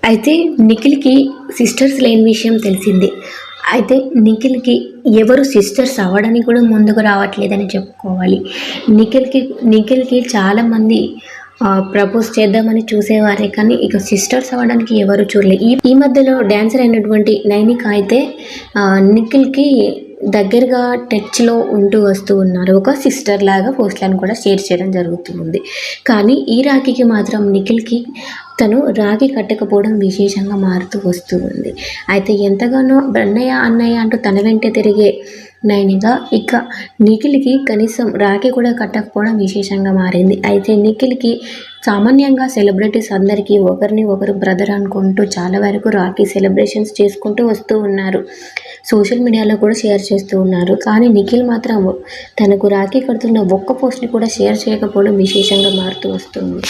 అయితే నిఖిల్‌కి సిస్టర్స్ లేని విషయం తెలిసిందే. అయితే నిఖిల్‌కి ఎవరు సిస్టర్స్ అవ్వడానికి కూడా ముందుకు రావట్లేదని చెప్పుకోవాలి. నిఖిల్‌కి నిఖిల్‌కి చాలామంది ప్రపోజ్ చేద్దామని చూసేవారే కానీ ఇక సిస్టర్స్ అవ్వడానికి ఎవరు చూడలే. ఈ మధ్యలో డాన్సర్ అయినటువంటి నైనిక అయితే నిఖిల్‌కి దగ్గరగా టచ్‌లో ఉంటూ వస్తూ ఉన్నారు. ఒక సిస్టర్ లాగా పోస్ట్‌లను కూడా షేర్ చేయడం జరుగుతూ ఉంది. కానీ ఈ రాఖీకి మాత్రం నిఖిల్‌కి తను రాఖీ కట్టకపోవడం విశేషంగా మారుతూ వస్తూ ఉంది. అయితే ఎంతగానో అన్నయ్య అన్నయ్య అంటూ తన వెంటే తిరిగే నైనిక ఇక నిఖిల్‌కి కనీసం రాఖీ కూడా కట్టకపోవడం విశేషంగా మారింది. అయితే నిఖిల్‌కి సామాన్యంగా సెలబ్రిటీస్ అందరికీ ఒకరిని ఒకరు బ్రదర్ అనుకుంటూ చాలా వరకు రాఖీ సెలబ్రేషన్స్ చేసుకుంటూ వస్తూ ఉన్నారు. సోషల్ మీడియాలో కూడా షేర్ చేస్తూ ఉన్నారు. కానీ నిఖిల్ మాత్రం తనకు రాఖీ కడుతున్న ఒక్క పోస్ట్‌ని కూడా షేర్ చేయకపోవడం విశేషంగా మారుతూ వస్తుంది.